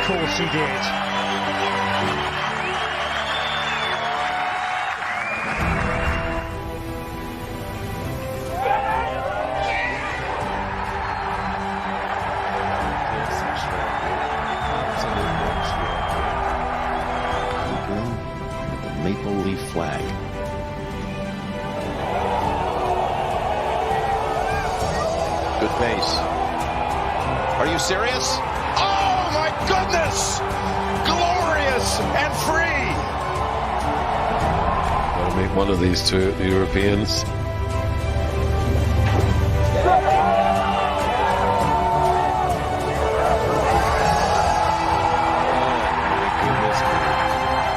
course he did. Maple leaf flag. Good pace. Are you serious? Oh my goodness! Glorious and free! Gotta make one of these two the Europeans.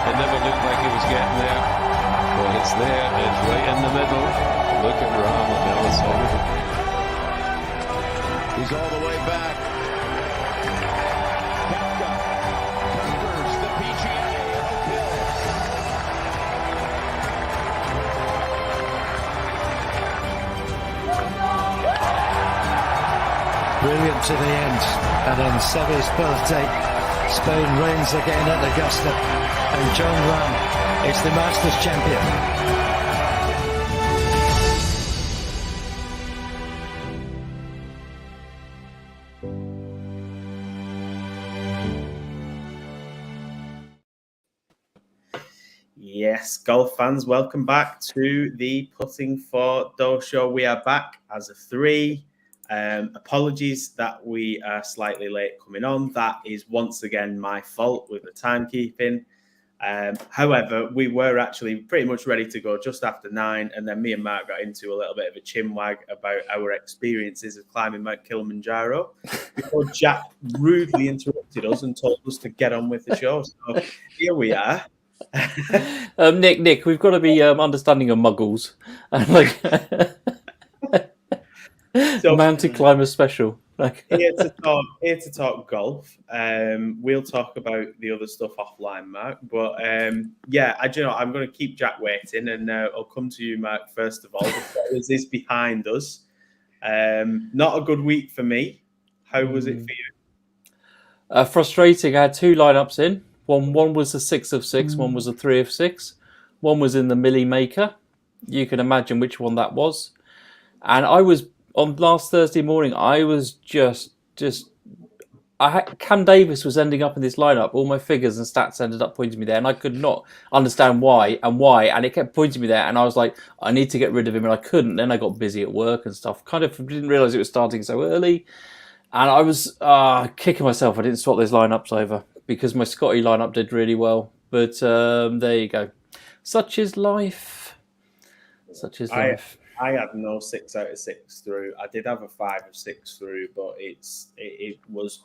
It never looked like it was getting there, but it's there. It's right in the middle. Look at Ram on the other side. He's all the way back. Kepka covers the PGA uphill. Brilliant to the end. And on Seve's birthday, Spain reigns again at Augusta. And John Ram is the Masters champion. Yes, golf fans, welcome back to the Putting for Dough show. We are back as a three. Apologies that we are slightly late coming on. That is once again my fault with the timekeeping. However, we were actually pretty much ready to go just after 9, and then me and Mark got into a little bit of a chinwag about our experiences of climbing Mount Kilimanjaro before Jack rudely interrupted us and told us to get on with the show. So here we are. Nick, we've got to be understanding of muggles and like So, mountain climber special. Like here to talk golf. We'll talk about the other stuff offline, Mark. But I'm going to keep Jack waiting, and I'll come to you, Mark. First of all, what is behind us? Not a good week for me. How was it for you? frustrating. I had 2 lineups in. One was a 6 of 6. One was a 3 of 6. One was in the Millie Maker. You can imagine which one that was. And I was on last Thursday morning. I was Cam Davis was ending up in this lineup. All my figures and stats ended up pointing me there, and I could not understand why. And it kept pointing me there, and I was like, I need to get rid of him, and I couldn't. Then I got busy at work and stuff. Kind of didn't realise it was starting so early, and I was kicking myself. I didn't swap those lineups over because my Scotty lineup did really well. But there you go. Such is life. Such is life. I had no 6 out of 6 through. I did have a 5 of 6 through, but it was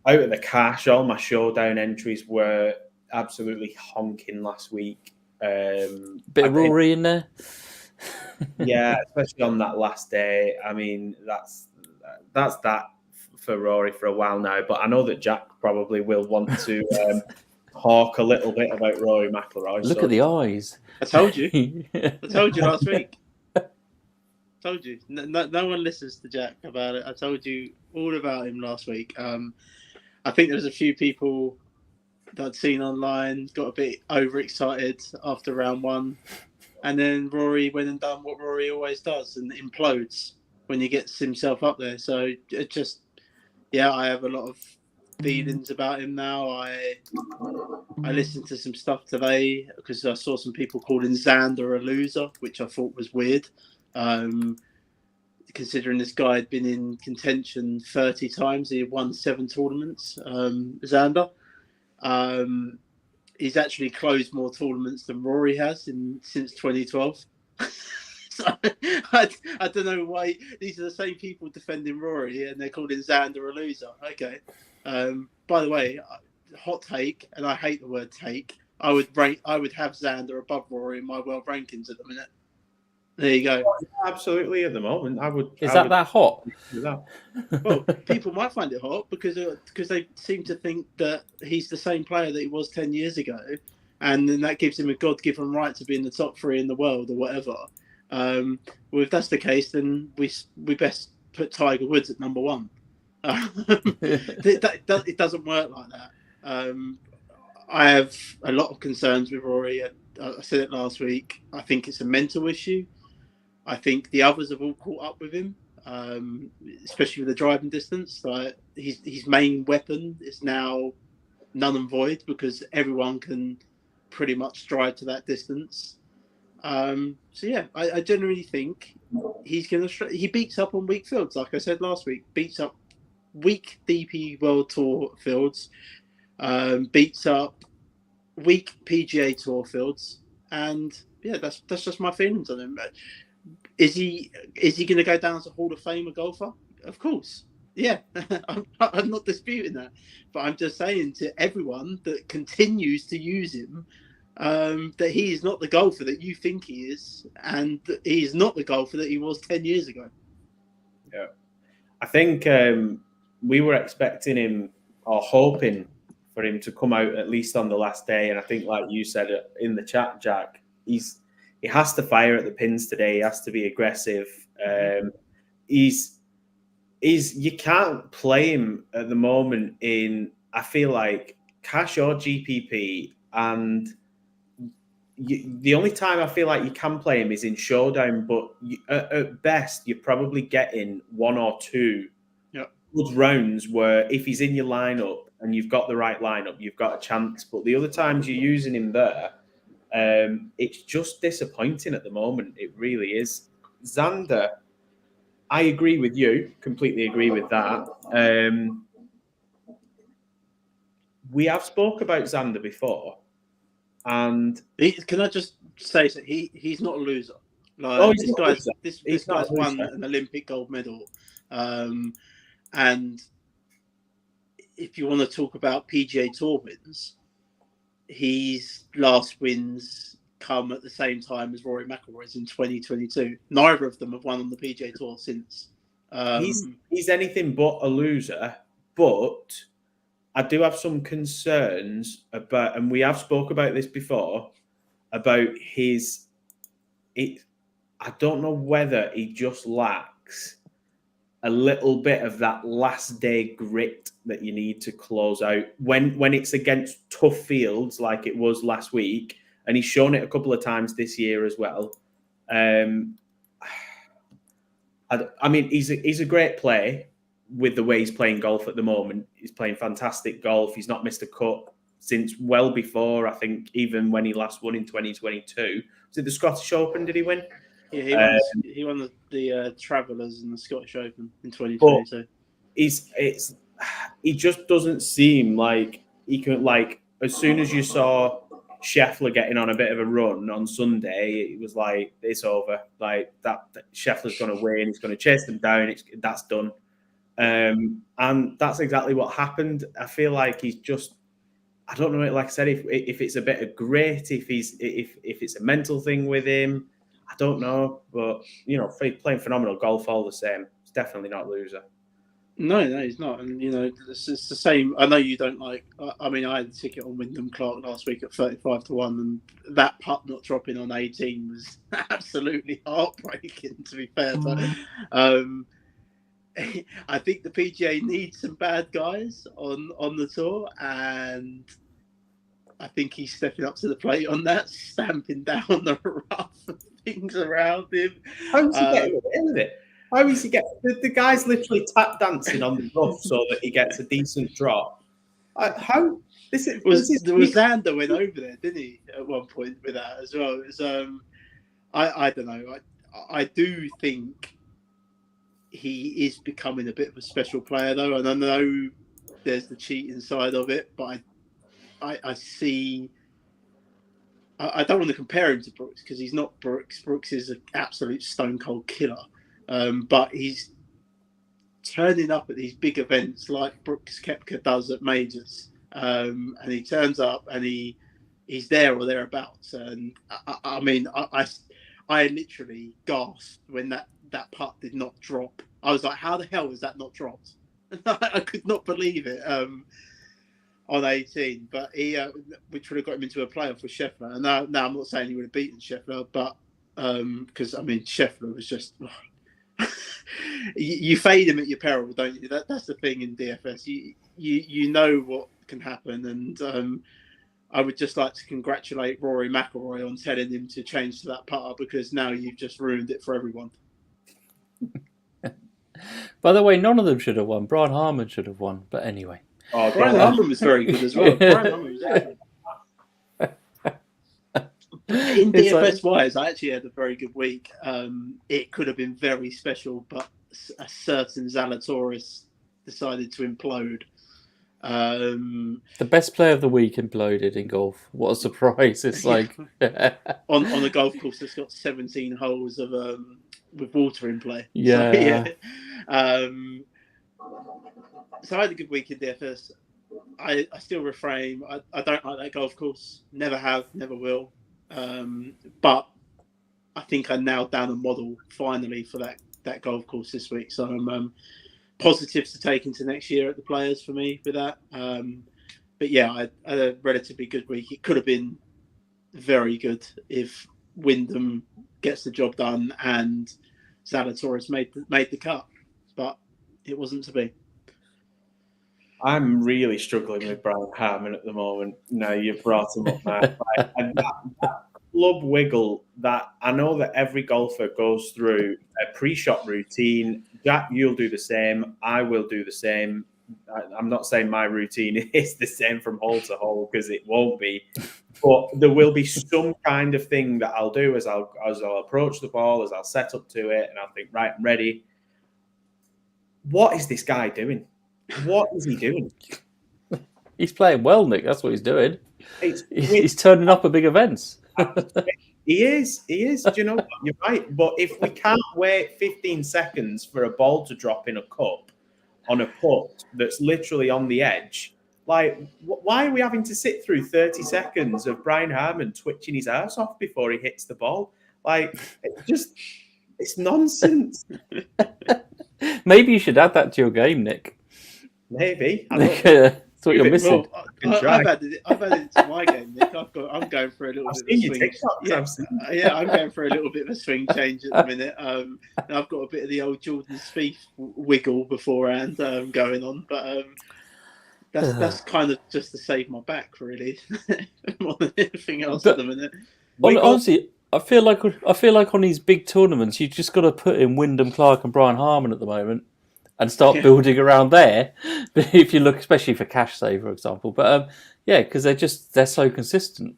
out of the cash. All my showdown entries were absolutely honking last week. Bit of Rory in there. Yeah, especially on that last day. I mean, that's that for Rory for a while now. But I know that Jack probably will want to talk a little bit about Rory McIlroy. Look at the eyes. I told you. I told you last week. Told you. No one listens to Jack about it. I told you all about him last week. I think there was a few people that I'd seen online got a bit overexcited after round 1, and then Rory went and done what Rory always does and implodes when he gets himself up there. So it just, I have a lot of feelings about him now. I listened to some stuff today because I saw some people calling Xander a loser, which I thought was weird. Considering this guy had been in contention 30 times, he had won 7 tournaments. Xander, he's actually closed more tournaments than Rory has since 2012. So I don't know why these are the same people defending Rory and they're calling Xander a loser. Okay. By the way, hot take, and I hate the word take. I would have Xander above Rory in my world rankings at the minute. There you go. Absolutely, at the moment, I would. Is that hot? Well, people might find it hot because they seem to think that he's the same player that he was 10 years ago, and then that gives him a God-given right to be in the top 3 in the world or whatever. Well, if that's the case, then we best put Tiger Woods at number 1. It doesn't work like that. I have a lot of concerns with Rory. I said it last week. I think it's a mental issue. I think the others have all caught up with him, especially with the driving distance. Like his main weapon is now null and void because everyone can pretty much drive to that distance. So yeah, I generally think he's going to. He beats up on weak fields, like I said last week. Beats up weak DP World Tour fields. Beats up weak PGA Tour fields, and yeah, that's just my feelings on him. Is he going to go down as a Hall of Famer golfer? Of course, yeah. I'm not disputing that, but I'm just saying to everyone that continues to use him that he is not the golfer that you think he is, and that he is not the golfer that he was 10 years ago. Yeah, I think we were expecting him or hoping for him to come out at least on the last day, and I think, like you said in the chat, Jack, he has to fire at the pins today. He has to be aggressive. You can't play him at the moment in, I feel like, cash or GPP, and the only time I feel like you can play him is in showdown. But at best, you're probably getting one or two good rounds where if he's in your lineup and you've got the right lineup, you've got a chance. But the other times you're using him there, it's just disappointing at the moment. It really is. Xander, I agree with you. Completely agree with that. We have spoke about Xander before, and can I just say that he's not a loser. Like, this guy's won an Olympic gold medal, and if you want to talk about PGA Tour wins, his last wins come at the same time as Rory McIlroy's in 2022. Neither of them have won on the PGA Tour since. He's anything but a loser, but I do have some concerns about, and we have spoke about this before, about I don't know whether he just lacks a little bit of that last day grit that you need to close out when it's against tough fields like it was last week, and he's shown it a couple of times this year as well. I mean, he's a great play with the way he's playing golf at the moment. He's playing fantastic golf. He's not missed a cut since well before, I think, even when he last won in 2022. Was it the Scottish Open? Did he win? Yeah, he won the Travellers and the Scottish Open in 2022. He just doesn't seem like he can, like, as soon as you saw Scheffler getting on a bit of a run on Sunday, it was like, it's over. Like, that Scheffler's going to win. He's going to chase them down. That's done. And that's exactly what happened. I feel like he's just, I don't know, like I said, if it's a bit of grit, if it's a mental thing with him, I don't know. But, you know, playing phenomenal golf all the same. He's definitely not a loser. No, he's not. And, you know, it's the same. I know you don't like, I mean, I had a ticket on Wyndham Clark last week at 35-1, and that putt not dropping on 18 was absolutely heartbreaking, to be fair. But I think the PGA needs some bad guys on the tour, and I think he's stepping up to the plate on that, stamping down the rough things around him. How is he getting with it? How is he getting? The guy's literally tap dancing on the rough so that he gets a decent drop. How? This is Xander went over there, didn't he? At one point with that as well. It was, I don't know. I do think he is becoming a bit of a special player, though, and I know there's the cheating side of it, but I see. I don't want to compare him to Brooks because he's not Brooks. Brooks is an absolute stone cold killer, but he's turning up at these big events like Brooks Koepka does at majors, and he turns up and he's there or thereabouts. And I mean, I literally gasped when that putt did not drop. I was like, how the hell is that not dropped? I could not believe it. On 18, but which would have got him into a playoff with Scheffler. And now I'm not saying he would have beaten Scheffler, but because I mean Scheffler was just you fade him at your peril, don't you? That's the thing in DFS. You know what can happen. And I would just like to congratulate Rory McIlroy on telling him to change to that putter, because now you've just ruined it for everyone. By the way, none of them should have won. Brian Harman should have won. But anyway. Oh, Brian Harman was very good as well. Brian Harman was excellent. In DFS wise, I actually had a very good week. It could have been very special, but a certain Zalatoris decided to implode. The best player of the week imploded in golf. What a surprise! It's like on a golf course that's got 17 holes of with water in play. Yeah. So I had a good week in DFS. I still refrain. I don't like that golf course. Never have, never will. But I think I nailed down a model finally for that golf course this week. So I'm positives to take into next year at the Players for me with that. But yeah, I had a relatively good week. It could have been very good if Wyndham gets the job done and Zalatoris made the cut, but it wasn't to be. I'm really struggling with Brian Harman at the moment. No, you've brought him up now. And that club wiggle, that I know that every golfer goes through a pre-shot routine. Jack, you'll do the same. I will do the same. I'm not saying my routine is the same from hole to hole, because it won't be. But there will be some kind of thing that I'll do as I'll approach the ball, as I'll set up to it, and I'll think, right, I'm ready. What is this guy doing? What is he doing? He's playing well, Nick. That's what he's doing. He's turning up at big events. He is. Do you know what? You're right. But if we can't wait 15 seconds for a ball to drop in a cup on a putt that's literally on the edge, like, why are we having to sit through 30 seconds of Brian Harman twitching his ass off before he hits the ball? Like, it's nonsense. Maybe you should add that to your game, Nick. Maybe. That's what you're missing. Well, I've added it to my game, Nick. I'm going for a little bit of a swing. I'm going for a little bit of a swing change at the minute. And I've got a bit of the old Jordan Spieth wiggle beforehand going on, but that's kind of just to save my back, really, more than anything else at the minute. Honestly, I feel like on these big tournaments, you just got to put in Wyndham Clark and Brian Harman at the moment, and start building around there. If you look, especially for cash save, for example. But because they're so consistent.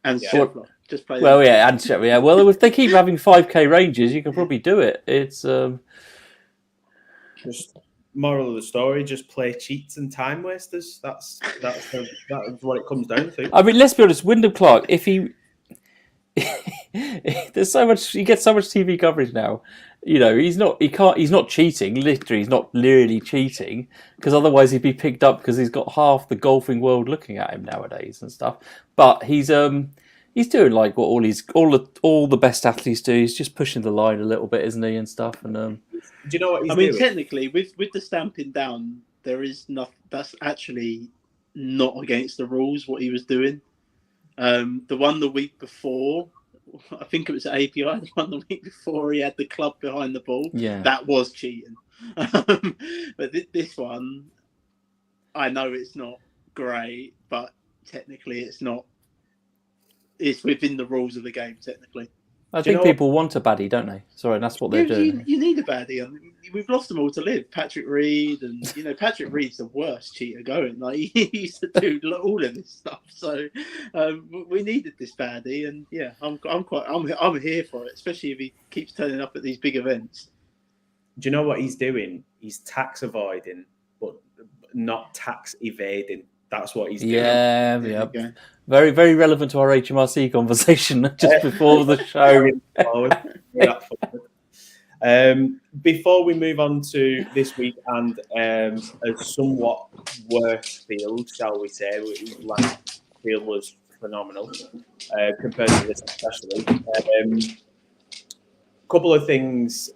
And Scheffler, just play. Well, and Scheffler, yeah. Well, if they keep having 5K ranges, you can probably do it. It's just moral of the story: just play cheats and time wasters. That's what it comes down to. I mean, let's be honest. Wyndham Clark, if he there's so much, he gets so much TV coverage now. You know, he's not cheating. Literally, he's not really cheating, because otherwise he'd be picked up, because he's got half the golfing world looking at him nowadays and stuff. But he's doing like what all the best athletes do. He's just pushing the line a little bit, isn't he, and stuff. And do you know what he's doing? doing? Technically, with the stamping down, there is nothing. That's actually not against the rules. What he was doing, the one the week before. I think it was at API, the one the week before, he had the club behind the ball. Yeah, that was cheating. But this one, I know it's not great, but technically it's not. It's within the rules of the game, technically. I think people want a baddie, don't they? Sorry, and that's what they're doing. You need a baddie. I mean, we've lost them all to live. Patrick Reed, and Patrick Reed's the worst cheater going. Like, he used to do all of this stuff. So we needed this baddie, and yeah, I'm here for it, especially if he keeps turning up at these big events. Do you know what he's doing? He's tax avoiding, but not tax evading. That's what he's doing. Yeah. Okay. Very, very relevant to our HMRC conversation just before the show. Before we move on to this week and a somewhat worse field, shall we say, last field was phenomenal compared to this especially. Couple of things.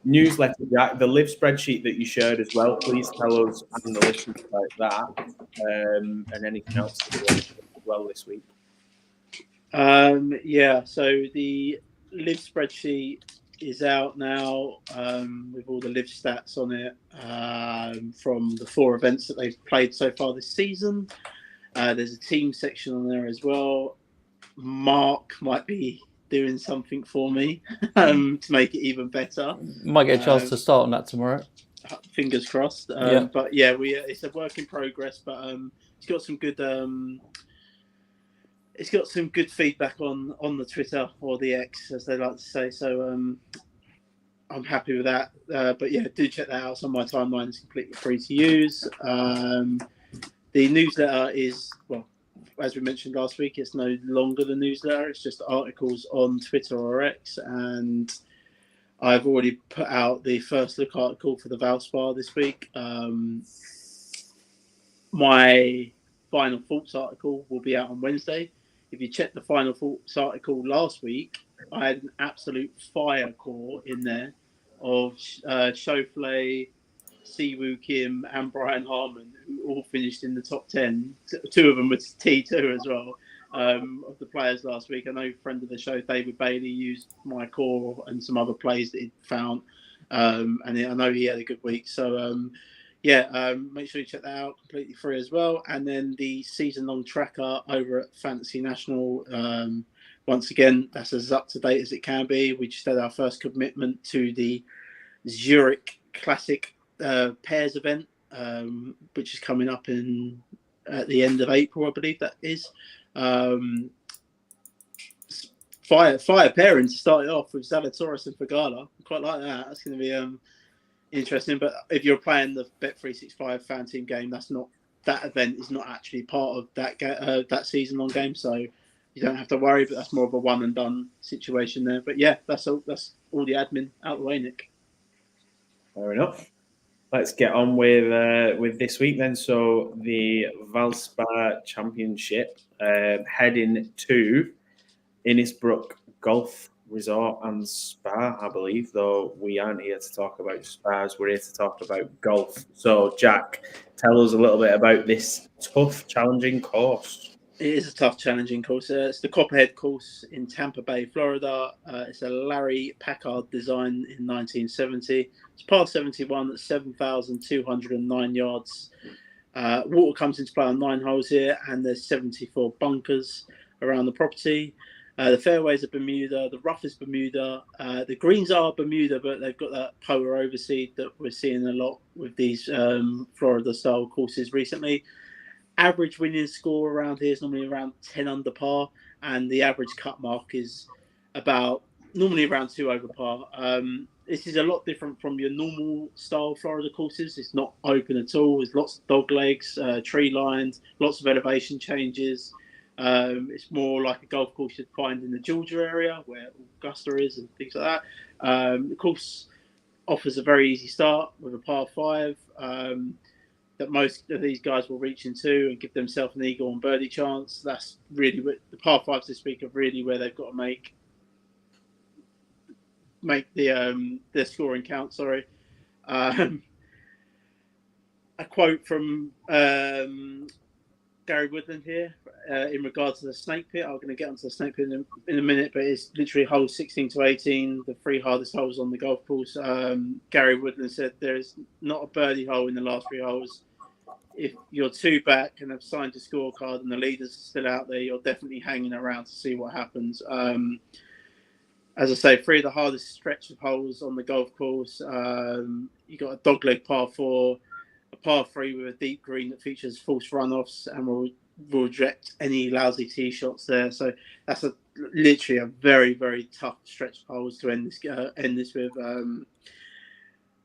Newsletter, Jack, the live spreadsheet that you shared as well. Please tell us and the listeners about that, and anything else that you want to share as well this week. So the live spreadsheet is out now with all the live stats on it from the 4 events that they've played so far this season. There's a team section on there as well. Mark might be doing something for me to make it even better. Might get a chance to start on that tomorrow. Fingers crossed. Yeah. But yeah, it's a work in progress. But it's got some good. It's got some good feedback on the Twitter or the X, as they like to say. So I'm happy with that. But yeah, do check that out. It's on my timeline. It's completely free to use. The newsletter is, well, as we mentioned last week, it's no longer the newsletter. It's just articles on Twitter or X. And I've already put out the first look article for the Valspar this week. My final thoughts article will be out on Wednesday. If you check the final thoughts article last week, I had an absolute fire core in there of Schauffele, Siwoo Kim, and Brian Harmon, who all finished in the top 10. 2 of them were T2 as well, of the players last week. I know a friend of the show, David Bailey, used my core and some other plays that he'd found. And I know he had a good week. So, make sure you check that out, completely free as well. And then the season-long tracker over at Fantasy National. Once again, that's as up-to-date as it can be. We just had our first commitment to the Zurich Classic pairs event, which is coming up at the end of April, I believe that is. Fire pairing to start it off with Zalatoris and Fagala. I quite like that. That's going to be interesting. But if you're playing the Bet365 fan team game, that event is not actually part of that season long game, so you don't have to worry. But that's more of a one and done situation there. But yeah, that's all the admin out the way, Nick. Fair enough. Let's get on with this week then. So the Valspar Championship heading to Innisbrook Golf Resort and Spa, I believe, though we aren't here to talk about spas, we're here to talk about golf. So, Jack, tell us a little bit about this tough, challenging course. It is a tough, challenging course. It's the Copperhead course in Tampa Bay, Florida. It's a Larry Packard design in 1970. It's par 71 at 7,209 yards. Water comes into play on 9 holes here, and there's 74 bunkers around the property. The fairways are Bermuda, the rough is Bermuda, the greens are Bermuda, but they've got that polar overseed that we're seeing a lot with these Florida-style courses recently. Average winning score around here is normally around 10 under par, and the average cut mark is normally around 2 over par. This is a lot different from your normal style Florida courses. It's not open at all. There's lots of dog legs, tree lines, lots of elevation changes. It's more like a golf course you'd find in the Georgia area where Augusta is and things like that. The course offers a very easy start with a par 5 that most of these guys will reach into and give themselves an eagle and birdie chance. That's really what the par 5s this week are really where they've got to make their scoring count. Sorry. A quote from Gary Woodland here in regards to the snake pit. I'm going to get onto the snake pit in a minute, but it's literally holes 16 to 18, the 3 hardest holes on the golf course. Gary Woodland said there's not a birdie hole in the last 3 holes. If you're 2 back and have signed your scorecard and the leaders are still out there, you're definitely hanging around to see what happens. As I say, 3 of the hardest stretch of holes on the golf course. You got a dogleg par 4, a par 3 with a deep green that features false runoffs and will reject any lousy tee shots there. So that's literally a very, very tough stretch of holes to end this with.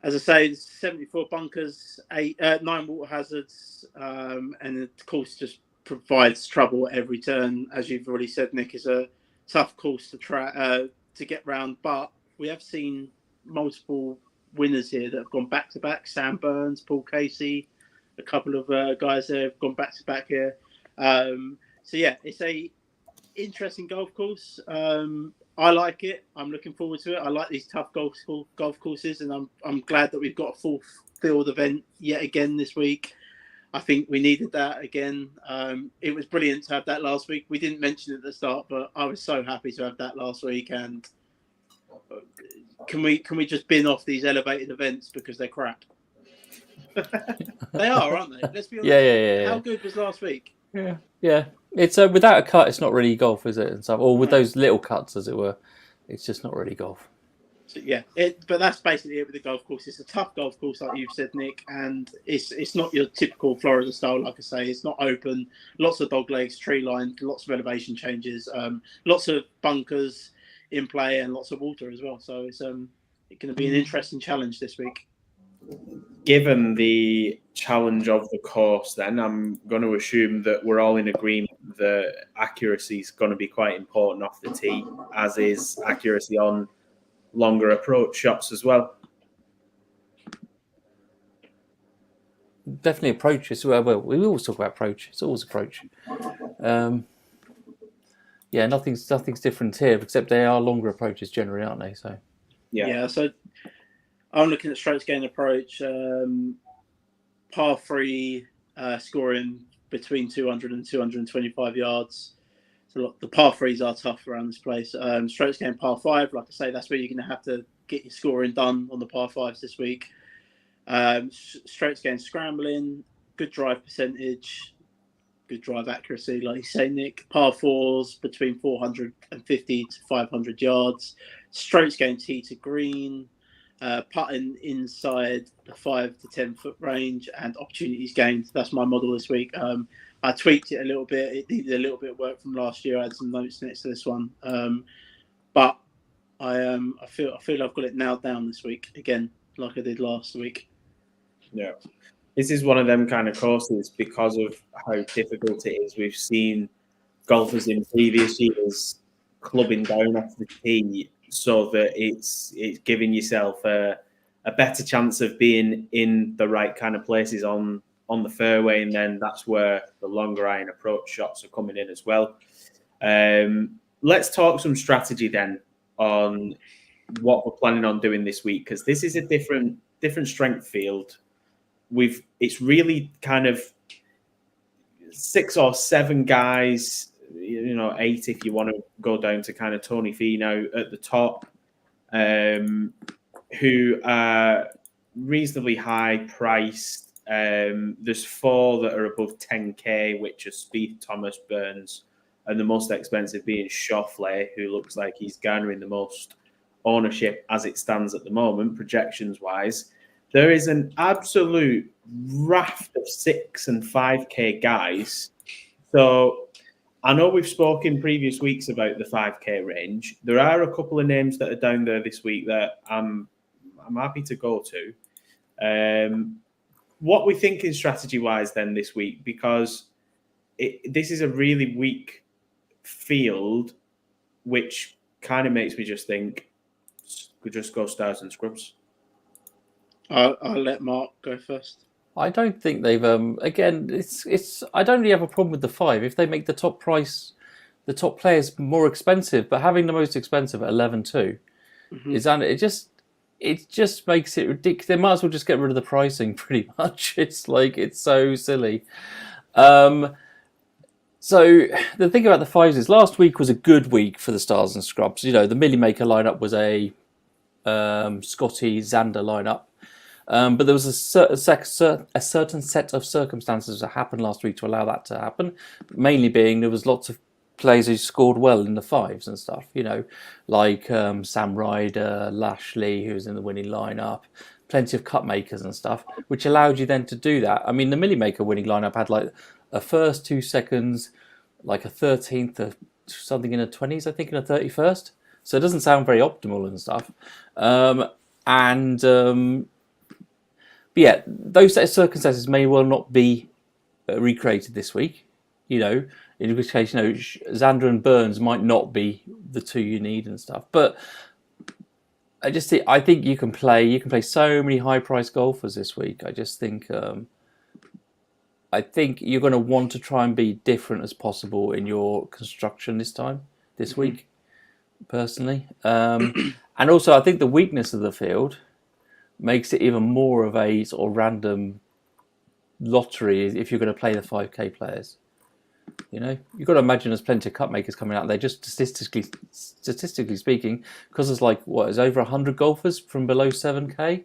As I say, 74 bunkers, 9 water hazards, and the course just provides trouble at every turn. As you've already said, Nick, is a tough course to get round, but we have seen multiple winners here that have gone back-to-back. Sam Burns, Paul Casey, a couple of guys there have gone back-to-back here. So yeah, it's a interesting golf course. I like it. I'm looking forward to it. I like these tough golf courses, and I'm glad that we've got a full field event yet again this week. I think we needed that again. It was brilliant to have that last week. We didn't mention it at the start, but I was so happy to have that last week, and can we just bin off these elevated events because they're crap? They are, aren't they? Let's be honest. Yeah. How good was last week? Yeah. It's without a cut, it's not really golf, is it? And stuff, or with No. those little cuts, as it were, it's just not really golf. So, yeah, but that's basically it with the golf course. It's a tough golf course, like you've said, Nick, and it's not your typical Florida style. Like I say, it's not open. Lots of dog legs, tree line, lots of elevation changes, lots of bunkers in play, and lots of water as well. So it's going to be an interesting challenge this week. Given the challenge of the course, then I'm going to assume that we're all in agreement that accuracy is going to be quite important off the tee, as is accuracy on longer approach shots as well. Definitely approach as well. We always talk about approach. It's always approach. Yeah, nothing's different here, except they are longer approaches generally, aren't they? So yeah. So I'm looking at strokes gained approach, par 3 scoring between 200 and 225 yards. So the par 3s are tough around this place. Strokes gained par 5, like I say, that's where you're going to have to get your scoring done on the par 5s this week. Strokes gained scrambling, good drive percentage, good drive accuracy, like you say, Nick. Par 4s between 450 to 500 yards. Strokes gained tee to green. Putting inside the 5 to 10 foot range, and opportunities gained. That's my model this week. I tweaked it a little bit. It needed a little bit of work from last year. I had some notes next to this one, but I feel I've got it nailed down this week again, like I did last week. Yeah, this is one of them kind of courses because of how difficult it is. We've seen golfers in previous years clubbing down off the tee, so that it's giving yourself a better chance of being in the right kind of places on the fairway, and then that's where the longer iron approach shots are coming in as well. Let's talk some strategy then on what we're planning on doing this week, because this is a different strength field. It's really kind of 6 or 7 guys, 8 if you want to go down to kind of Tony Finau at the top, who are reasonably high priced. There's 4 that are above 10k, which are Spieth, Thomas, Burns, and the most expensive being Schauffele, who looks like he's garnering the most ownership as it stands at the moment, projections wise. There is an absolute raft of 6 and 5k guys. So I know we've spoken previous weeks about the 5k range. There are a couple of names that are down there this week that I'm happy to go to. What we thinking strategy-wise then this week, because this is a really weak field, which kind of makes me just think we just go stars and scrubs. I'll let Mark go first. I don't think they've again. It's. I don't really have a problem with the 5 if they make the top players more expensive. But having the most expensive at 11.2 it just makes it ridiculous. They might as well just get rid of the pricing. Pretty much, it's so silly. So the thing about the 5s is last week was a good week for the stars and scrubs. The Millie Maker lineup was a Scotty Xander lineup. But there was a certain set of circumstances that happened last week to allow that to happen. Mainly being there was lots of players who scored well in the 5s and stuff. Like Sam Ryder, Lashley, who was in the winning lineup, plenty of cut makers and stuff, which allowed you then to do that. I mean, the Millie Maker winning lineup had like a first, 2 seconds, like a 13th, something in the 20s, I think, in a 31st. So it doesn't sound very optimal and stuff. But yeah, those set of circumstances may well not be recreated this week. In which case, Xander and Burns might not be the 2 you need and stuff. But I think you can play so many high-priced golfers this week. I just think I think you're going to want to try and be different as possible in your construction this week, personally. And also, I think the weakness of the field makes it even more of a sort of random lottery if you're going to play the 5k players. You know, you've got to imagine there's plenty of cup makers coming out there. Just statistically speaking, because there's like there's over 100 golfers from below 7K,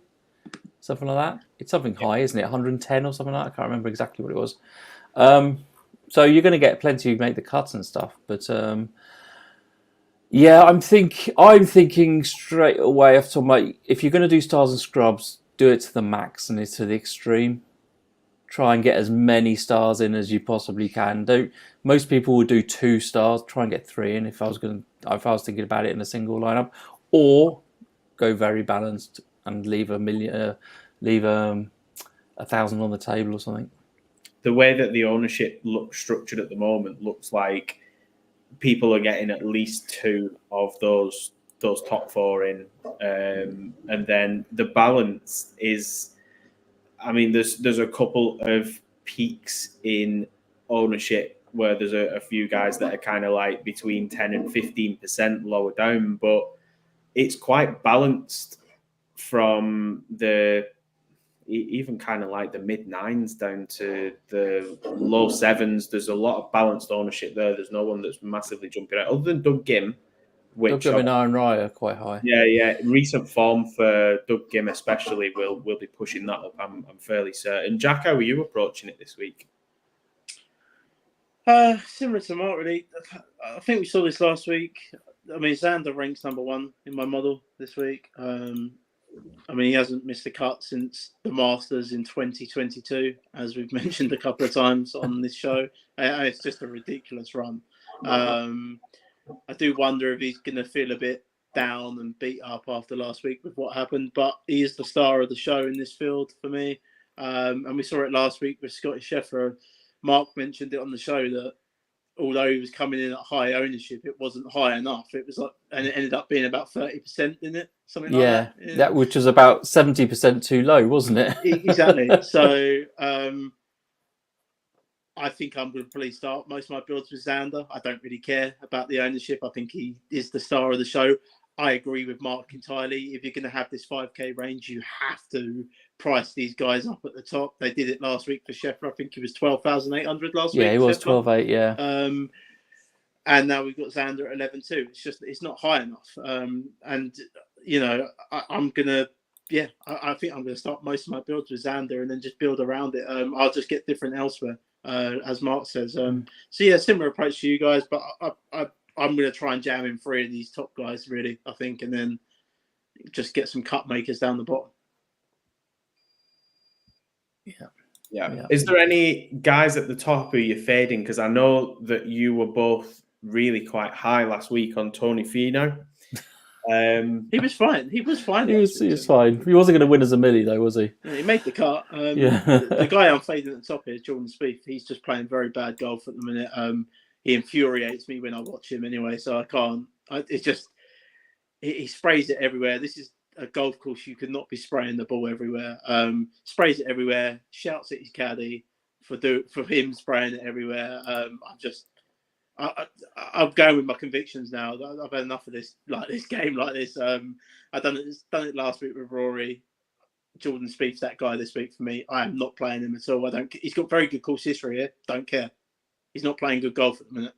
something like that. It's something high, isn't it? 110 or something like that. I can't remember exactly what it was. So you're going to get plenty who make the cuts and stuff. But yeah, I'm thinking straight away off the top of my, if you're going to do stars and scrubs, do it to the max and to the extreme. Try and get as many stars in as you possibly can. Most people would do 2 stars. Try and get 3 in if I was thinking about it in a single lineup, or go very balanced and leave $1,000 on the table or something. The way that the ownership looks structured at the moment looks like people are getting at least 2 of those top 4 in, and then the balance is. I mean, there's a couple of peaks in ownership where there's a few guys that are kind of like between 10 and 15% lower down, but it's quite balanced from the even kind of like the mid 9s down to the low 7s. There's a lot of balanced ownership there. There's no one that's massively jumping out other than Doug Gim. Doug Gim and Aaron Rye are quite high. Yeah. Recent form for Doug Gim especially will be pushing that up. I'm fairly certain. Jack, how are you approaching it this week? Similar to Mark, really. I think we saw this last week. I mean, Xander ranks number 1 in my model this week. I mean, he hasn't missed a cut since the Masters in 2022, as we've mentioned a couple of times on this show. It's just a ridiculous run. I do wonder if he's going to feel a bit down and beat up after last week with what happened, but he is the star of the show in this field for me. And we saw it last week with Scotty Scheffler. Mark mentioned it on the show that although he was coming in at high ownership, it wasn't high enough. It was like, and it ended up being about 30%, didn't it? Something like that. Yeah, that which was about 70% too low, wasn't it? Exactly. So I think I'm going to probably start most of my builds with Xander. I don't really care about the ownership. I think he is the star of the show. I agree with Mark entirely. If you're going to have this 5K range, you have to price these guys up at the top. They did it last week for Scheffler. I think he was 12,800 last week. Yeah, he was 12,800. Yeah. And now we've got Xander at 11,200. It's not high enough. And you know, I'm gonna. Yeah, I think I'm going to start most of my builds with Xander and then just build around it. I'll just get different elsewhere, as Mark says. So yeah, similar approach to you guys, but I'm going to try and jam in 3 of these top guys, really, I think, and then just get some cut makers down the bottom. Yeah. Is there any guys at the top who you're fading? Because I know that you were both really quite high last week on Tony Finau. He was fine. He was fine. He was fine. He wasn't going to win as a millie, though, was he? Yeah, he made the cut. The guy I'm fading at the top here is Jordan Spieth. He's just playing very bad golf at the minute. He infuriates me when I watch him anyway, so I can't. It's just he sprays it everywhere. This is a golf course you could not be spraying the ball everywhere. Sprays it everywhere. Shouts at his caddy for him spraying it everywhere. I'm going with my convictions now. I've had enough of this game like this. I've done it last week with Rory. Jordan Spieth's that guy this week for me. I am not playing him at all. He's got very good course history here. Don't care. He's not playing good golf at the minute.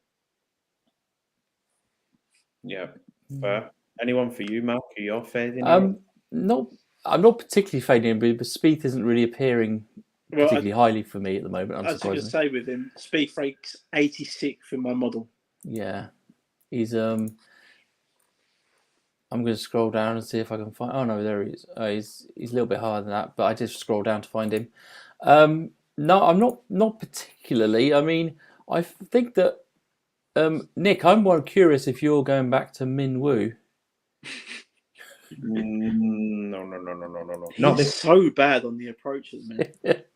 Yeah. Fair. Anyone for you, Mark? Are you fading? I'm not particularly fading him, but Spieth isn't really appearing particularly highly for me at the moment. I was going to say with him, Spieth ranks 86th in my model. Yeah, he's. I'm going to scroll down and see if I can find. Oh no, there he is. He's a little bit higher than that, but I just scroll down to find him. No, I'm not particularly. I mean, I think that Nick, I'm more curious if you're going back to Min Woo. No. Not this so bad on the approach at the minute.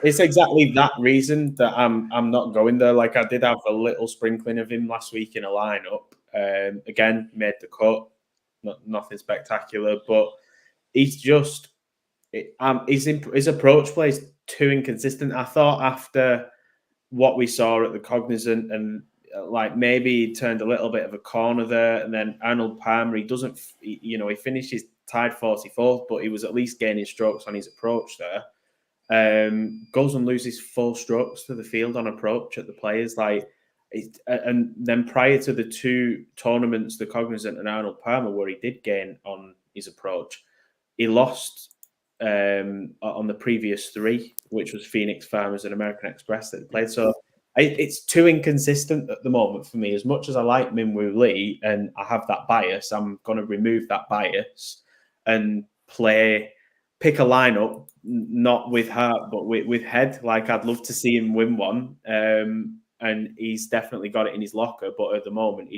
It's exactly that reason that I'm not going there. Like I did have a little sprinkling of him last week in a lineup. Again, made the cut. Nothing spectacular, but he's just his approach play is too inconsistent. I thought after what we saw at the Cognizant and like maybe he turned a little bit of a corner there, and then Arnold Palmer, he finished his tied 44th, but he was at least gaining strokes on his approach there. goes and loses 4 strokes to the field on approach at the players. And then prior to the 2 tournaments, the Cognizant and Arnold Palmer, where he did gain on his approach, he lost on the previous 3, which was Phoenix Farmers and American Express that he played. So it's too inconsistent at the moment for me. As much as I like Minwoo Lee and I have that bias, I'm going to remove that bias and pick a lineup, not with heart, but with head. I'd love to see him win one. And he's definitely got it in his locker. But at the moment,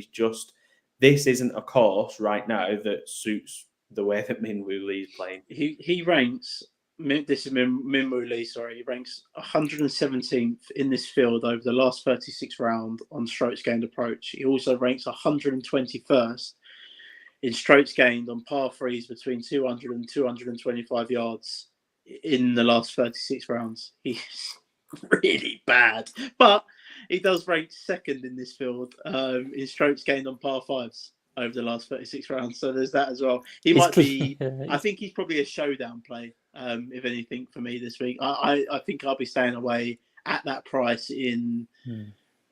this isn't a course right now that suits the way that Minwoo Lee is playing. He ranks, this is Minwoo Lee, sorry, he ranks 117th in this field over the last 36 round on strokes gained approach. He also ranks 121st in strokes gained on par 3s between 200 and 225 yards in the last 36 rounds. He's really bad. But he does rank 2nd in this field in strokes gained on par 5s over the last 36 rounds. So there's that as well. He might be, I think he's probably a showdown play, if anything, for me this week. I think I'll be staying away at that price in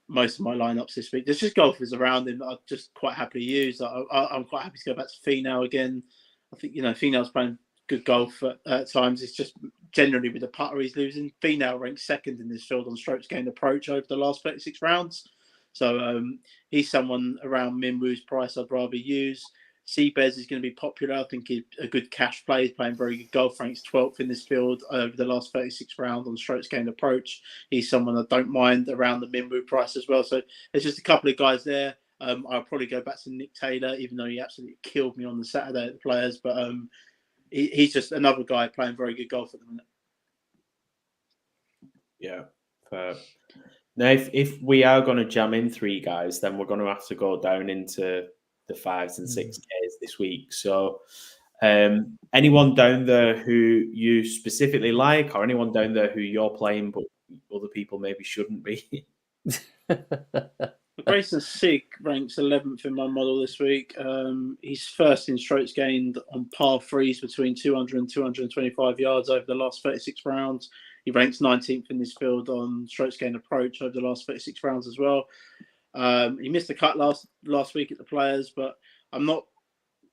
most of my lineups this week. There's just golfers around him that I'd just quite happily use. I'm quite happy to go back to Finau again. I think, Finau's playing good golf at times. It's just generally with the putter he's losing. Finau ranks 2nd in this field on strokes gained approach over the last 36 rounds. So he's someone around Minwoo's price I'd rather use. Seabez is going to be popular. I think he's a good cash play. He's playing very good golf. Ranks 12th in this field over the last 36 rounds on strokes gained approach. He's someone I don't mind around the Minwoo price as well. So there's just a couple of guys there. I'll probably go back to Nick Taylor, even though he absolutely killed me on the Saturday at the Players. But he's just another guy playing very good golf at the minute. Yeah, fair. Now, if we are going to jam in 3 guys, then we're going to have to go down into the 5s and 6Ks this week. So anyone down there who you specifically like, or anyone down there who you're playing but other people maybe shouldn't be? Grayson Sig ranks 11th in my model this week. He's 1st in strokes gained on par 3s between 200 and 225 yards over the last 36 rounds. He ranks 19th in this field on strokes gained approach over the last 36 rounds as well. He missed the cut last week at the Players, but I'm not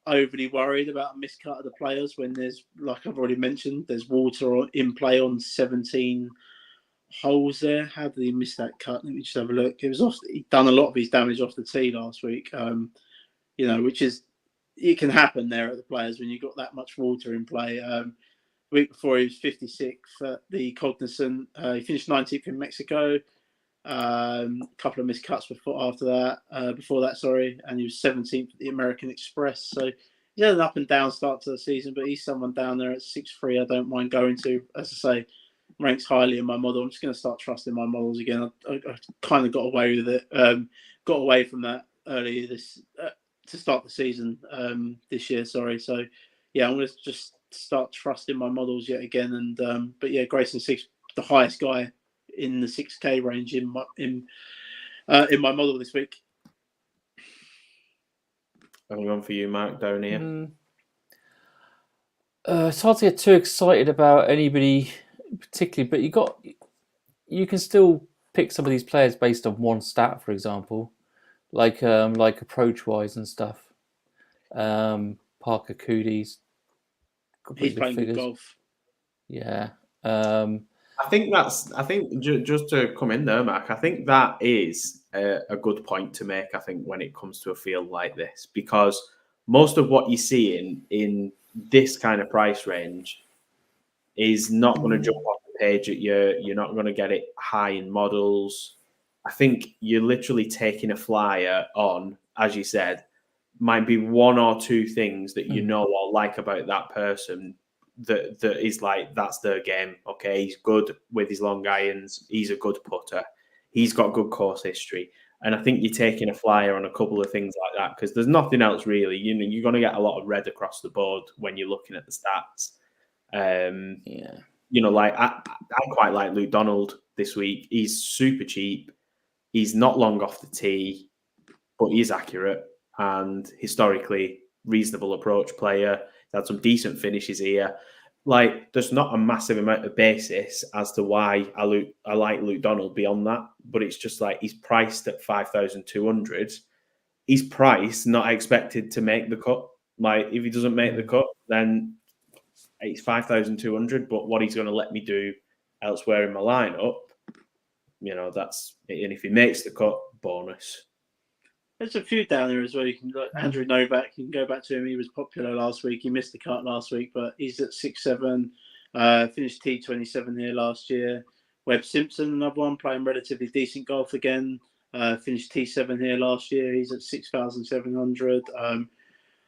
overly worried about a missed cut of the Players when there's, like I've already mentioned, there's water in play on 17 holes there. How did he miss that cut? Let me just have a look. He'd done a lot of his damage off the tee last week, which is, it can happen there at the Players when you've got that much water in play. Week before he was 56th at the Cognizant. He finished 19th in Mexico. A couple of missed cuts before that, and he was 17th at the American Express. So he had an up and down start to the season, but he's someone down there at 6'3" I don't mind going to. As I say, ranks highly in my model. I'm just going to start trusting my models again. I kind of got away with it. Got away from that earlier to start the season this year. Sorry. So yeah, I'm going to just start trusting my models yet again. And but yeah, Grayson Sig's the highest guy in the 6K range in my model this week. Anyone for you, Mark, down here? It's hard to get too excited about anybody particularly, but you can still pick some of these players based on one stat, for example, like approach wise and stuff. Parker Coodie's he's playing good golf. Yeah. I think just to come in there, Mark, I think that is a good point to make, I think, when it comes to a field like this, because most of what you see in this kind of price range is not going to jump off the page at you. You're not going to get it high in models. I think you're literally taking a flyer on, as you said, might be 1 or 2 things that you know or like about that person that is like, that's their game. Okay, he's good with his long irons. He's a good putter. He's got good course history. And I think you're taking a flyer on a couple of things like that because there's nothing else really. You're going to get a lot of red across the board when you're looking at the stats. Like I quite like Luke Donald this week. He's super cheap. He's not long off the tee, but he's accurate and historically reasonable approach player. He's had some decent finishes here. like there's not a massive amount of basis as to why I like Luke Donald beyond that, but it's just like he's priced at 5,200. He's priced, not expected to make the cut. Like if he doesn't make the cut, then it's 5,200. But what he's going to let me do elsewhere in my lineup, that's, and if he makes the cut, bonus. There's a few down there as well. You can like Andrew Novak. You can go back to him. He was popular last week. He missed the cut last week, but he's at 6-7. Finished T27 here last year. Webb Simpson, another one, playing relatively decent golf again. Finished T7 here last year. He's at 6,700.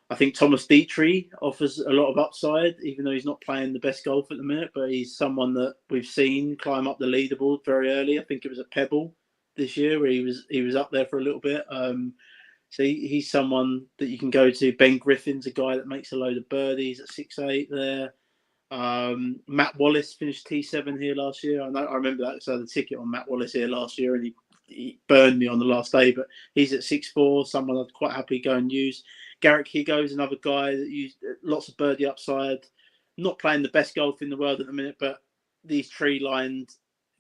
I think Thomas Dietrich offers a lot of upside, even though he's not playing the best golf at the minute. But he's someone that we've seen climb up the leaderboard very early. I think it was at Pebble this year where he was up there for a little bit. So he's someone that you can go to. Ben Griffin's a guy that makes a load of birdies at 6-8 there. Matt Wallace finished T7 here last year. I remember that because I had a ticket on Matt Wallace here last year and he burned me on the last day, but he's at 6-4, someone I'd quite happily go and use. Garrick Higo's another guy that used lots of birdie upside. Not playing the best golf in the world at the minute, but these tree-lined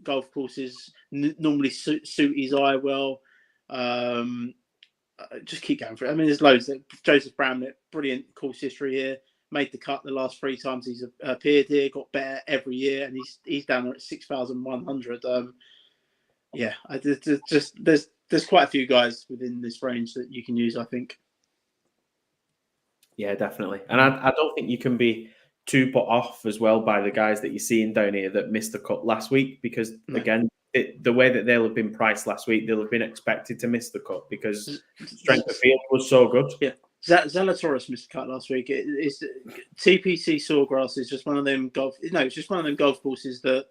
golf courses normally suit his eye well. Just keep going for it. I mean, there's loads. Joseph Bramlett, brilliant course history here. Made the cut the last 3 times he's appeared here. Got better every year, and he's down there at 6,100. There's quite a few guys within this range that you can use, I think. Yeah, definitely. And I don't think you can be too put off as well by the guys that you're seeing down here that missed the cut last week because, again, the way that they'll have been priced last week, they'll have been expected to miss the cut because strength of field was so good. Yeah. Zalatoris missed the cut last week. It's TPC Sawgrass is just one of them golf. No, it's just one of them golf courses that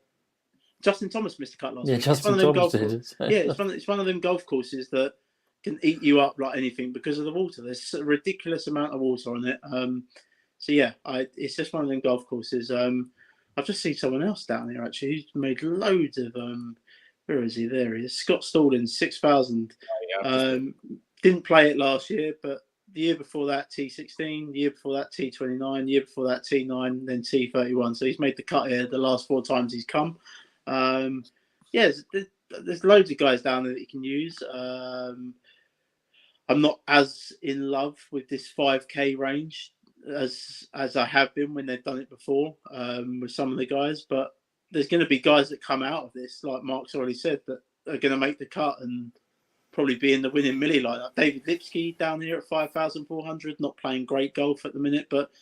Justin Thomas missed the cut last week. Justin Thomas did. It's one of them golf courses that can eat you up like anything because of the water. There's a ridiculous amount of water on it. It's just one of them golf courses. I've just seen someone else down here actually who's made loads of. Where is he? There he is. Scott Stallings, 6,000. Didn't play it last year, but the year before that T16, the year before that T29, the year before that T9, then T31. So he's made the cut here the last 4 times he's come. There's loads of guys down there that you can use. I'm not as in love with this 5K range as I have been when they've done it before with some of the guys, but there's going to be guys that come out of this, like Mark's already said, that are going to make the cut and probably be in the winning millie like that. David Lipsky down here at 5,400, not playing great golf at the minute, but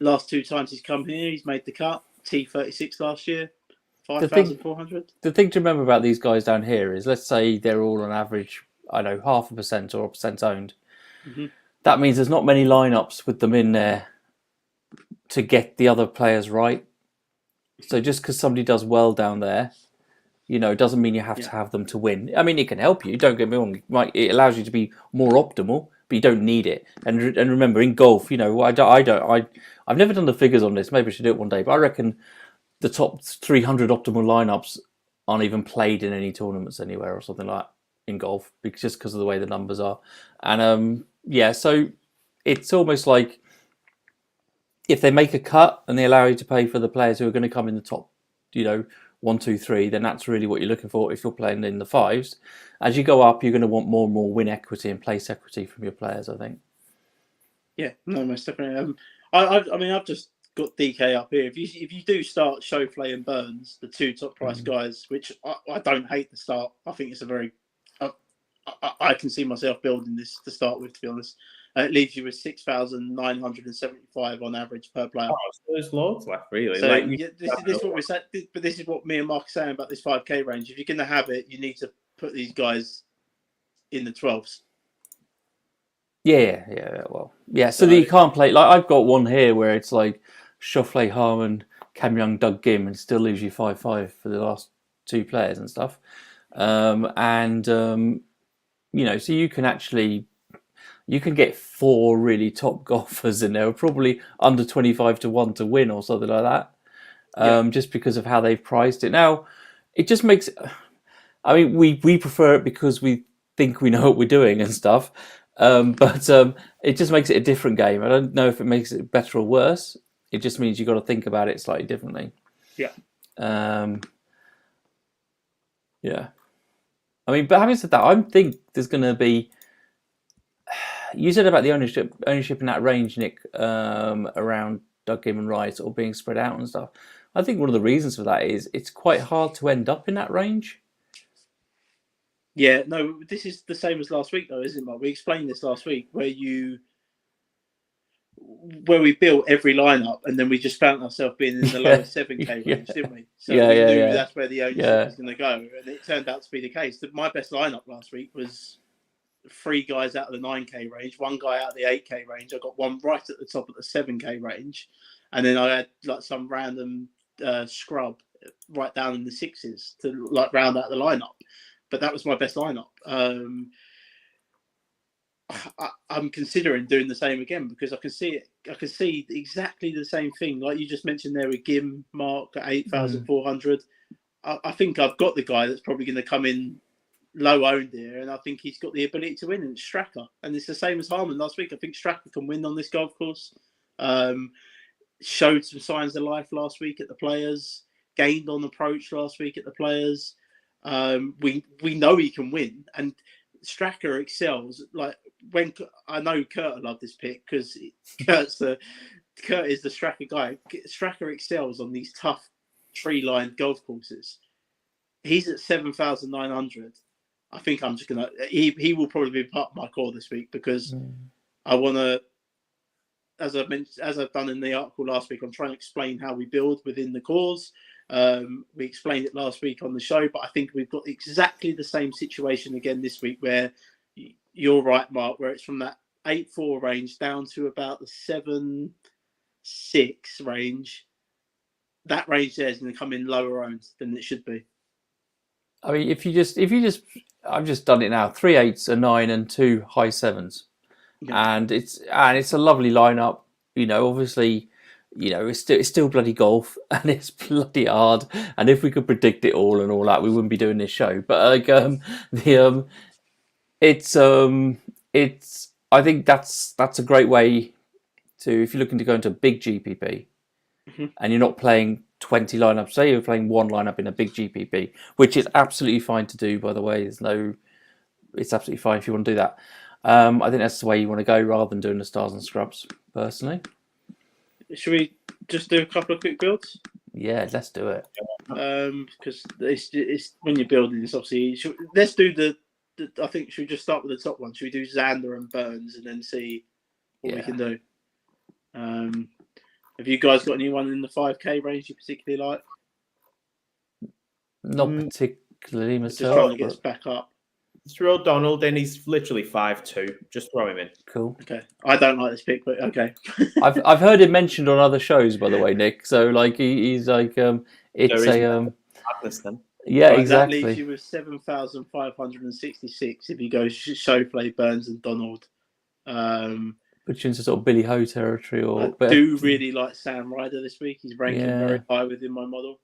last 2 times he's come here, he's made the cut. T36 last year, 5,400. The thing to remember about these guys down here is, let's say they're all on average, 0.5% or 1% owned. Mm-hmm. That means there's not many lineups with them in there to get the other players right. So just because somebody does well down there, doesn't mean you have to have them to win. I mean, it can help you. Don't get me wrong. It allows you to be more optimal, but you don't need it. And remember, in golf, I've never done the figures on this. Maybe I should do it one day. But I reckon the top 300 optimal lineups aren't even played in any tournaments anywhere or something like that in golf, just because of the way the numbers are. And so it's almost like if they make a cut and they allow you to pay for the players who are going to come in the top, 1, 2, 3, then that's really what you're looking for if you're playing in the 5s. As you go up, you're going to want more and more win equity and place equity from your players, I think. Yeah, no, most definitely. I've just got DK up here. If you do start Schauffele and Burns, the 2 top price guys, which I don't hate the start. I think it's a very I can see myself building this to start with, to be honest. It leaves you with 6,975 on average per player. Oh, so there's loads left, really. So, this is what we said, but this is what me and Mark are saying about this 5K range. If you're going to have it, you need to put these guys in the 12s. So that you can't play. Like I've got one here where it's like Schauffele, Harman, Cam Young, Doug Gim, and still leaves you 5-5 for the last 2 players and stuff. So you can get 4 really top golfers in there, probably under 25-1 to win or something like that. Just because of how they've priced it. Now, it just makes. We prefer it because we think we know what we're doing and stuff. But it just makes it a different game. I don't know if it makes it better or worse. It just means you've got to think about it slightly differently. Yeah. Yeah. I mean, but having said that, I think there's going to be. You said about the ownership in that range, Nick, around Doug Kim and Rice or being spread out and stuff. I think one of the reasons for that is it's quite hard to end up in that range. Yeah, no, this is the same as last week, though, isn't it, Mark? We explained this last week, where we built every lineup and then we just found ourselves being in the lower 7K range, didn't we? So we knew that's where the ownership was going to go, and it turned out to be the case. My best lineup last week was 3 guys out of the 9K range, 1 guy out of the 8K range. I got one right at the top of the 7K range, and then I had like some random scrub right down in the 6s to like round out the lineup. But that was my best lineup. I'm considering doing the same again because I can see it. I can see exactly the same thing, like you just mentioned there with Gim, Mark at 8,400. I think I've got the guy that's probably going to come in low owned here, and I think he's got the ability to win. And it's Stracker, and it's the same as Harman last week. I think Stracker can win on this golf course. Showed some signs of life last week at the Players. Gained on approach last week at the Players. We know he can win, and Stracker excels. Like when I know Kurt will love this pick because Kurt is the Stracker guy. Stracker excels on these tough tree-lined golf courses. He's at 7,900. I think I'm just gonna. He will probably be part of my call this week because I want to. As I've done in the article last week, I'm trying to explain how we build within the cause. We explained it last week on the show, but I think we've got exactly the same situation again this week where you're right, Mark, where it's from that 8-4 range down to about the 7-6 range. That range there is going to come in lower owned than it should be. I mean, if you just, I've just done it now. 3 8s, a 9, and 2 high 7s, and it's a lovely lineup. You know, obviously, you know, it's still bloody golf and it's bloody hard. And if we could predict it all and all that, we wouldn't be doing this show. But like, I think that's a great way to, if you're looking to go into a big GPP and you're not playing 20 lineups, say you're playing 1 lineup in a big GPP, which is absolutely fine to do, by the way. It's absolutely fine if you want to do that. I think that's the way you want to go rather than doing the stars and scrubs, personally. Should we just do a couple of quick builds? Yeah, let's do it. Because it's when you're building this, obviously. Let's do the. I think should we just start with the top one? Should we do Xander and Burns and then see what we can do? Have you guys got anyone in the 5K range you particularly like? Not particularly myself. Just trying to get us back up. Throw Donald in. He's literally 5'2". Just throw him in. Cool. Okay. I don't like this pick, but okay. I've heard him mentioned on other shows, by the way, Nick. So like he's like it's madness then. Yeah, right, exactly. That leaves you with 7,566 if you go Schauffele, Burns, and Donald. Put you into sort of Billy Ho territory, or I do really like Sam Ryder this week. He's ranking very high within my model.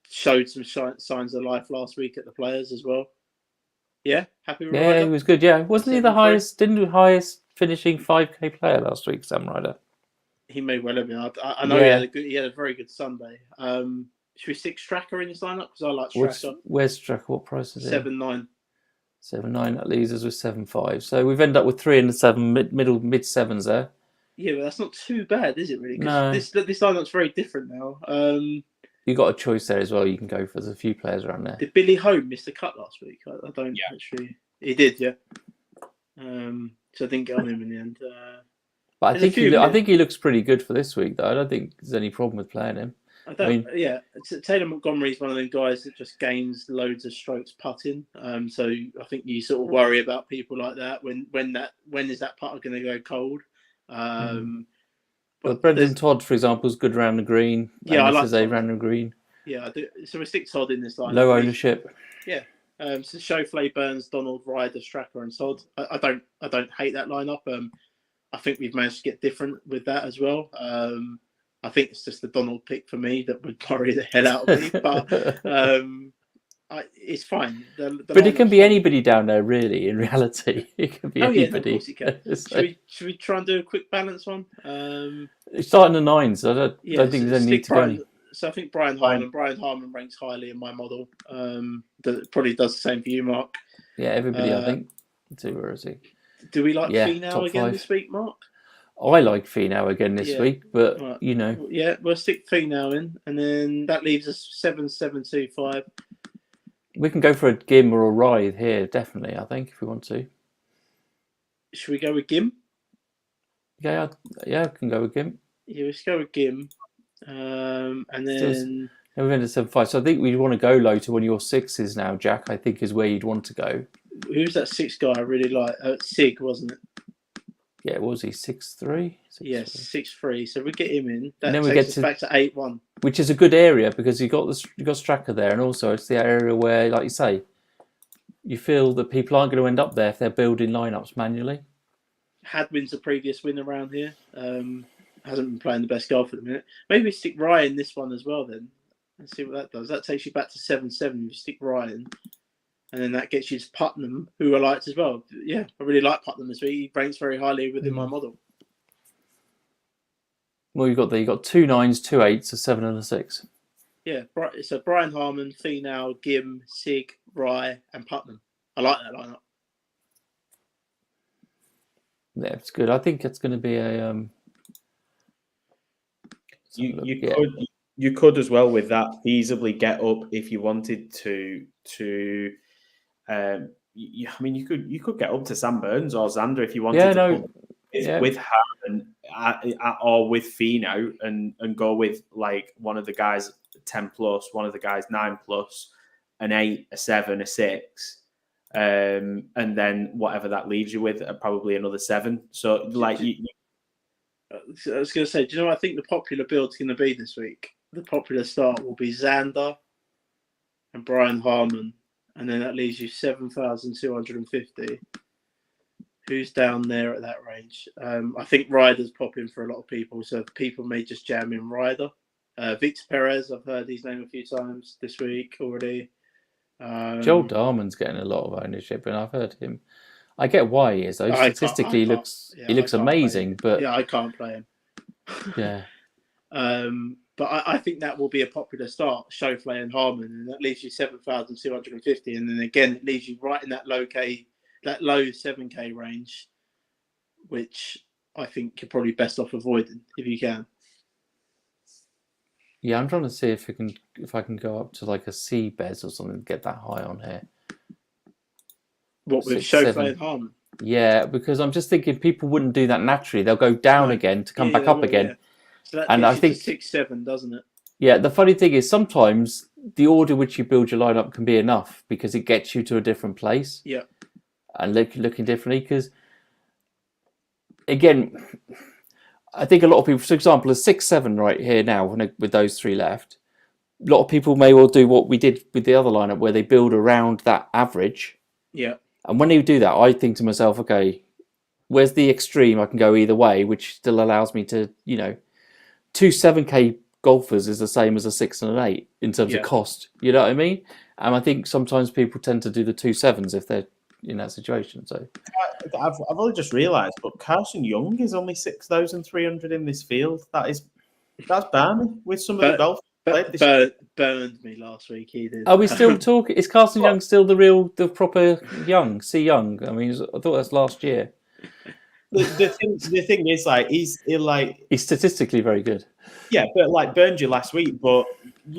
Showed some signs of life last week at the Players as well. Yeah, happy with Ryder? Yeah, he was good. Yeah, wasn't he the highest? Didn't the highest finishing 5K player last week, Sam Ryder? He may well have been. I know he had a very good Sunday. Should we stick Stracker in his lineup? Because I like Stracker. Where's Stracker? What price is it? 7.9. 7.9. That leaves us with 7.5. So we've ended up with 3 and 7 mid 7s there. Yeah, but that's not too bad, is it? Really? No. This lineup's very different now. You got a choice there as well. You can go for. There's a few players around there. Did Billy Home miss the cut last week? I don't actually. He did, yeah. So I didn't get on him in the end. But I think he looks pretty good for this week, though. I don't think there's any problem with playing him. Taylor Montgomery's one of them guys that just gains loads of strokes putting. So I think you sort of worry about people like that. When is that putter going to go cold? But Brendan Todd, for example, is good around the green. Yeah, I like Todd. Around the green. Yeah, I do. So we stick Todd in this line. Low ownership. Yeah. So Schauffele, Burns, Donald, Ryder, Stracker, and Todd. I don't hate that lineup. I think we've managed to get different with that as well. I think it's just the Donald pick for me that would worry the hell out of me. But It's fine. But it can lineup's be fine. anybody down there, really. In reality, it can be Oh yeah, anybody. no, of course it can. So, Should we try and do a quick balance one? it's starting the nines. I don't think So there's any need to go any. So I think Brian Harman ranks highly in my model. That probably does the same for you, Mark. Yeah, everybody. I think. Let's see, where is he? Do we like Yeah, Finau top again 5. this week, Mark? I like Finau again this week, but Right. Yeah, we'll stick Finau in, and then that leaves us 7-7-2-5. we can go for a Gim or a Ride here, definitely. I think if we want to. Should we go with Gim? Yeah, I can go with Gim. Yeah, let's go with Gim, and then we're into 7-5. So I think we want to go low to one of your 6s now, Jack. I think is where you'd want to go. Who's that 6 guy I really like? Sig, wasn't it? Yeah, what was he 6'3"? Yes, 6'3". So we get him in. That then we takes get us back to 8-1. Which is a good area because you got Straka there, and also it's the area where, like you say, you feel that people aren't going to end up there if they're building lineups manually. Hadwin's a previous win around here. Hasn't been playing the best golf at the minute. Maybe we stick Ryan this one as well then. Let's see what that does. That takes you back to 7-7. You stick Ryan. And then that gets you to Putnam, who I liked as well. Yeah, I really like Putnam this week. He ranks very highly within my model. Well, you got 2 9s, 2 8s, a 7 and a 6. Yeah, so Brian Harman, Finau, Gim, Sig, Rye, and Putnam. I like that lineup. Yeah, it's good. I think it's going to be a. You could as well with that feasibly get up if you wanted to. You could get up to Sam Burns or Xander if you wanted with Harman or with Finau and go with like one of the guys 10 plus, one of the guys 9 plus, an 8, a 7, a 6, and then whatever that leaves you with, probably another 7. So like I was going to say, do you know what I think the popular build's going to be this week? The popular start will be Xander and Brian Harman, and then that leaves you 7,250. Who's down there at that range? I think Ryder's popping for a lot of people, so people may just jam in Ryder. Victor Perez, I've heard his name a few times this week already. Joel Darman's getting a lot of ownership, and I've heard him. I get why he is, though. Statistically, he looks amazing, but I can't play him. Yeah. But I think that will be a popular start, Schauffele and Harman, and that leaves you 7,250, and then again it leaves you right in that low 7K range, which I think you're probably best off avoiding if you can. Yeah, I'm trying to see if I can go up to like a C Bez or something, get that high on here. What, with Schauffele and Harman? Yeah, because I'm just thinking people wouldn't do that naturally. They'll go down again to come back up again. Yeah. So that and I think 6-7, doesn't it? Yeah, the funny thing is sometimes the order which you build your lineup can be enough because it gets you to a different place. Yeah. And looking differently because, again, I think a lot of people, for example, a 6-7 right here now with those 3 left, a lot of people may well do what we did with the other lineup where they build around that average. Yeah. And when they do that, I think to myself, okay, where's the extreme? I can go either way, which still allows me to, 2 7K golfers is the same as a 6 and an 8 in terms of cost. You know what I mean? And I think sometimes people tend to do the 2 7s if they're in that situation. So I've only just realised, but Carson Young is only 6,300 in this field. That's balmy with some of the golf. Burned me last week. He did. Are we still talking? Is Carson Young still the proper Young? C Young? I mean, I thought that's last year. The thing is, like, he's statistically very good. Yeah, but like burned you last week. But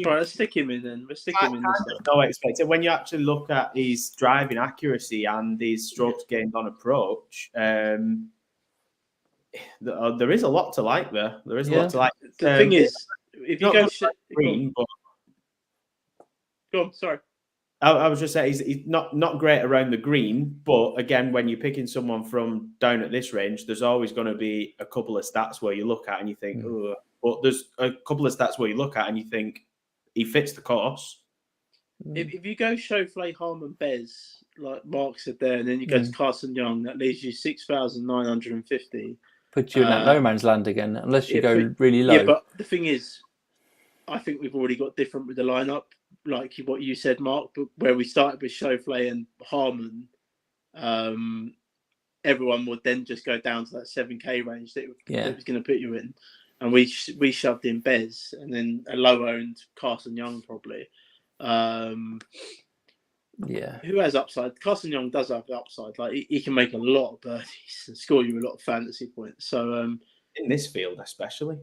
right, let's stick him in then. Let's stick him in. No expected. When you actually look at his driving accuracy and his strokes gained on approach, there is a lot to like there. There is a lot to like. The thing is, if you go green, but go on. Sorry. I was just saying he's not great around the green, but again, when you're picking someone from down at this range, there's always going to be a couple of stats where you look at and you think, oh, but there's a couple of stats where you look at and you think he fits the course. If you go Schauffele, Harman, Bez, like Mark said there, and then you go to Carson Young, that leaves you 6,950. Put you in that no man's land again, unless you go really low. Yeah, but the thing is, I think we've already got different with the lineup. like what you said, Mark, but where we started with Schauffele and Harman, everyone would then just go down to that 7K range that it was going to put you in. And we shoved in Bez and then a low-owned Carson Young probably. Who has upside? Carson Young does have the upside. Like he can make a lot of birdies and score you a lot of fantasy points. So in this field, especially.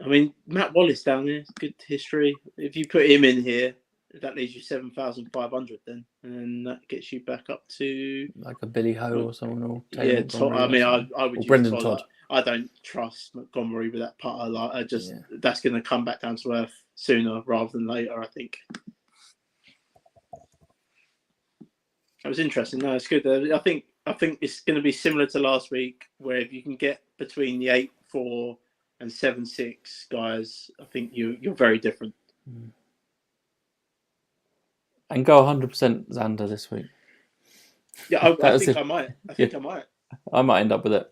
I mean, Matt Wallace down there, good history. If you put him in here, that leaves you 7,500 then, and then that gets you back up to like a Billy Ho or someone. Or I mean, I would use Brendan Todd. I don't trust Montgomery with that putter. Like, that's going to come back down to earth sooner rather than later, I think. That was interesting. No, it's good. I think it's going to be similar to last week, where if you can get between the 8-4 and 7-6 guys, I think you're very different. And go 100% Xander this week. Yeah, I think I might. I might. I might end up with it.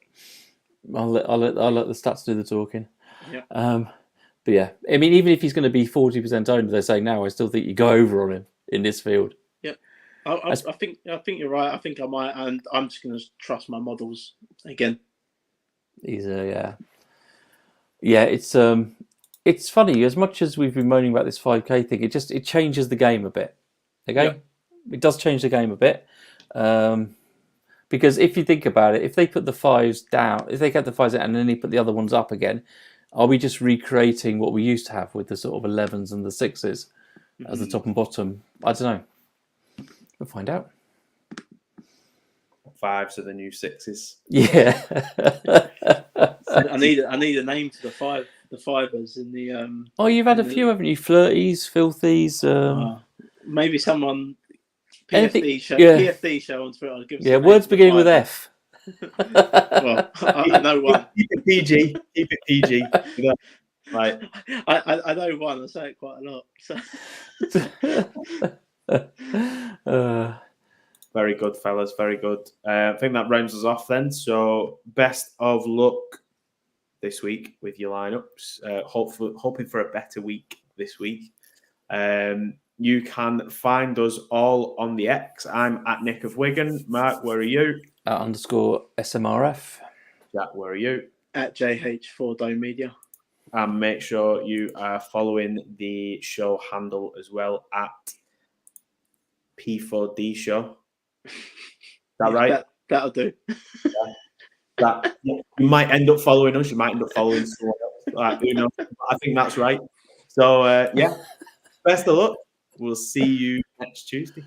I'll let the stats do the talking. Yeah. But yeah, I mean, even if he's going to be 40% owned, they're saying now, I still think you go over on him in this field. Yeah, I think you're right. I think I might, and I'm just going to trust my models again. Yeah. It's funny, as much as we've been moaning about this 5K thing, it changes the game a bit. Okay, yeah. It does change the game a bit. Because if you think about it, if they put the 5s down, if they get the 5s out and then they put the other ones up again, are we just recreating what we used to have with the sort of 11s and the 6s as the top and bottom? I don't know. We'll find out. 5s are the new 6s. Yeah. I need a name to the 5ers in the. Oh, you've had a few, haven't you? Flirties, filthies. Maybe someone. PFD show on Twitter. Yeah, words beginning with F. Well, I know one. Keep it PG. Keep it PG. Right. I know one. I say it quite a lot. Very good, fellas. Very good. I think that rounds us off then. So, best of luck this week with your lineups. Hoping for a better week this week. You can find us all on the X. I'm at Nick of Wigan. Mark, where are you? At _SMRF. Jack, where are you? At JH4Dome Media. And make sure you are following the show handle as well at P4D Show. Is that right? That'll do. You might end up following us. You might end up following someone else. Who knows? I think that's right. So, best of luck. We'll see you next Tuesday.